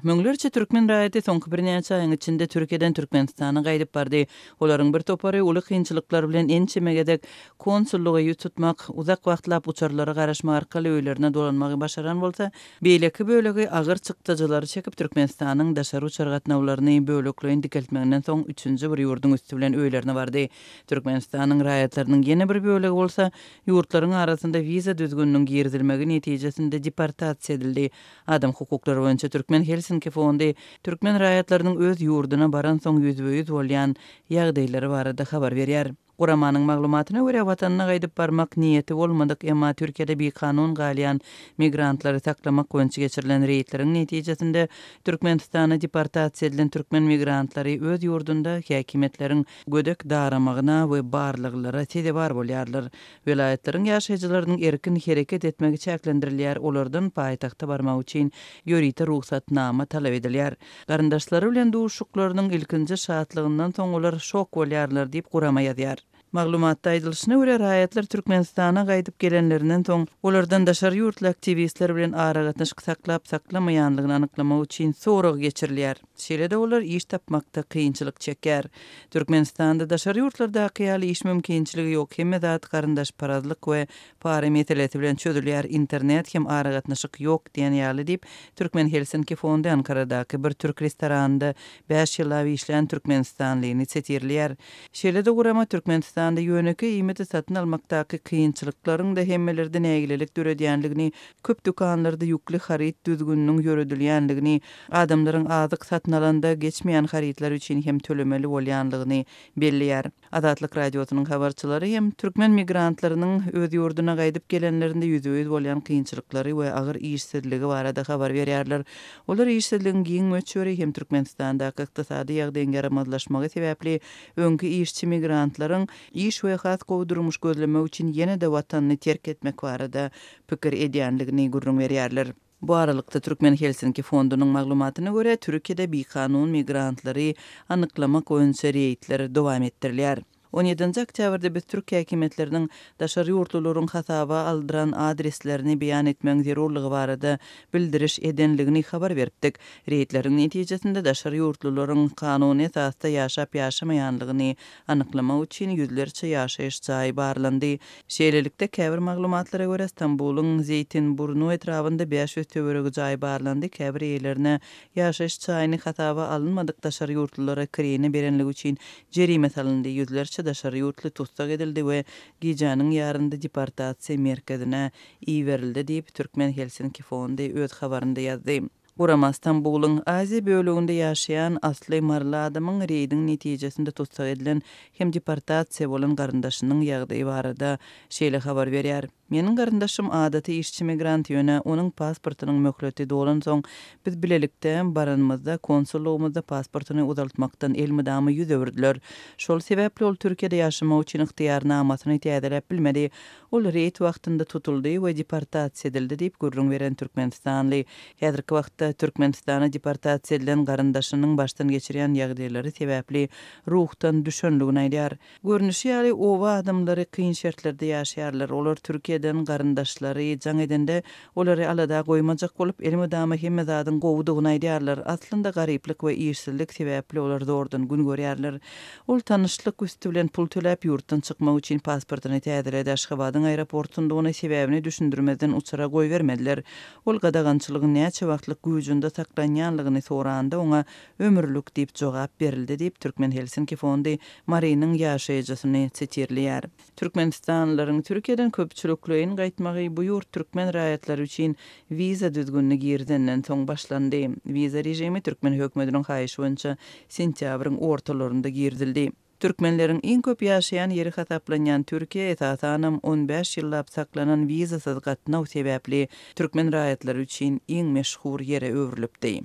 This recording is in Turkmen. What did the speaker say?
Möňlerçe türkmen raýaty soňky bir näçe aýyň içinde Türkiýeden Türkmenistana gaýdyp bardy. Olaryň bir topary uly kynçylyklar bilen ençemegedek konsullugy tutmak, uzak wagtlap uçarlara garaşmak arkaly öýlerine dolanmagy başaran bolsa, beýleki bölegi agyr çykdyjylary çekip Türkmenistanyň daşary uçar gatnawlaryny bölekleýin dikeltmegenden soň 3-nji bir ýurdun üstü bilen öýlerine bardy. Türkmenistanyň raýatlarynyň ýene bir bölegi bolsa, ýurtlaryň arasynda wiza düzgünlüğiniň girdilmegi netijesinde deportasiýa edildi. Adam hukuklary boýunça Türkmen Helsinki fondy türkmen raýatlarynyň öz ýurduna baran soň ýüzbeýüz bolýan ýagdaýlary barada habar berýär. Guramanyň maglumatyna görä watanyna gaýdyp barmak niýeti bolmadyk, emma Türkiýede bir kanun galyan migrantlary saklamak boýunça geçirilen reýtleriň netijesinde Türkmenistana deportasiýa edilen türkmen migrantlary öz ýurdunda häkimetleriň gödek daramagyna we barlyglara sedebar bolýarlar. Vilayatleriň ýaşaýjylarynyň erkin hereket etmegi çäklendirilýär, olardan paýtagta barmak üçin ýörite ruhsatnama talap edilýär. Garyndaşlary bilen duşuklarynyň ilkinji şatlygyndan soň olar şok bolýarlar diýip Gurama ýazýar. Maglumatda aýdylyşyna görä raýatlar Türkmenistana gaýdyp gelenlerinden soň olardan daşary ýurtly aktivistler bilen ara gatnaşyk saklap saklamaýanlygyny anyklamak üçin sorag geçirilýär. Şeýle-de olar iş tapmakda kynçylyk çeker. Türkmenistanda daşary ýurtlarda ýaly iş mümkinçiligi ýok, hemme zat garyndaş parazlyk we para meselesi bilen çözülýär. Internet hem ara gatnaşyk ýok diýen ýaly diýip Türkmen Helsinki fondy Ankaradaky bir türk restoranynda 5 ýyl işleýän türkmenistanlyny çetirlýär. Şeýle-de Gurama Türkmenistanda ýöneki iýmeti satyn almakdaky kynçylyklaryň da hemmelerden ägilelik döredýänligini, köp dukanlarda ýükli harit düzgünlüğiniň ýöredilýänligini, adamlaryň azyk satyn alanda geçmeýän haritler üçin hem tölemeli bolýanlygyny belliýär. Azatlyk radiosynyň habarçylary hem türkmen migrantlarynyň öz ýurduna gaýdyp gelenlerinde ýüzbeýüz bolýan kynçylyklary we agyr işsizligi barada habar berýärler. Olar işsizligiň giň möçberi hem Türkmenistandaky ykdysady ýagdaýyň garamazlaşmagy sebäpli öňkü işçi migrantlaryň iş we has gowdurmuş gözlemek üçin ýene de watanyny terk etmek barada pikir edýänligini gurrun berýärler. Bu aralykda Türkmen Helsinki fondunyň maglumatyna görä Türkiýede bir kanun migrantlary anyklamak boýunça reýtler dowam etdirilýär. 17 oktýabrda biz Türk häkimetleriniň daşary ýurtlaryň hasaba aldyran adreslerini beýan etmek zerurlygy barada bildiriş edenligini habar beripdik. Reýtleriň netijesinde daşary ýurtlaryň kanuny esasda ýaşap ýaşamaýanlygyny anyklamak üçin ýüzlerçe ýaşaýyş jaý barlandy. Şeýlelikde käbir maglumatlara görä Istanbulyň Zeytinburnu etrafynda 500 töweregi jaý barlandy. Käbir ýerlerine ýaşaýyş jaýyny hasaba alınmadyk daşary ýurtlara kireni berenligi üçin jerime salyndy. Ýüzlerçe daşary ýurtly tutsak edildi we gijanyň ýarynda deportasiýa merkezine iýerildi diýip Türkmen Helsinki fondy öz habarynda ýazdy. Gurama Istanbulyň Aziýa bölегinde ýaşaýan asly marly adamyň reýdiň netijesinde tutsak edilen hem deportasiýa bolan garyndaşynyň ýagdaýy barada şeýle habar berýär. Meniň garyndaşym adaty işçi migrant ýöne onuň pasportynyň möhleti dolan soň biz bilelikden baranmazda konsullugymyzda pasportyny uzaltmakdan elmydamy ýüz öwürdiler. Şol sebäpli ol Türkiýede ýaşamak üçin ihtiýarnamasyny täzeläp bilmedi. Ol reýt wagtynda tutuldy we deportasiýa edildi diýip gurrun beren Türkmenistanly. Häzirki wagtda Türkmenistana deportasiýa edilen garyndaşynyň başdan geçirýän ýagdaýlary sebäpli ruhtan düşenligini aýdýar. Görnüşi ýaly owa adamlary kyn şertlerde ýaşaýarlar. Olar Türkiýeden garyndaşlary jaň edende olary alada goýmajak bolup elmydama hemme zadyň gowdugyny aýdýarlar. Aslynda garyplyk we işsizlik sebäpli olar zordan gün görýärler. Ol tanyşlyk üstü bilen pul töläp ýurtdan çykmak üçin pasportyny täzeledi. Aşgabatyň aeroportunda ony sebäbini düşündirmeden uçara goýbermediler. Ol gadagançylygyň näçe wagtlyk güýjünde saklanýanlygyny soranda oňa ömürlük diýip jogap berildi diýip Türkmen Helsinki fondy Marynyň ýaşaýjysyny çetirlýär. Türkmenistanlylaryň Türkiýeden köpçülikleýin gaýtmagy bu ýurt türkmen raýatlary üçin wiza düzgünlügi girdenden soň başlandy. Wiza rejimi türkmen hökümetiniň haýyşy boýunça sentýabryň ortalarynda girdildi. Türkmenlerin en köp ýaşaýan ýeri hasaplanýan Türkiýe esasanam 15 ýyllap saklanan wizasyz gatnaw sebäpli türkmen raýatlary üçin en meşhur ýere öwrülipdi.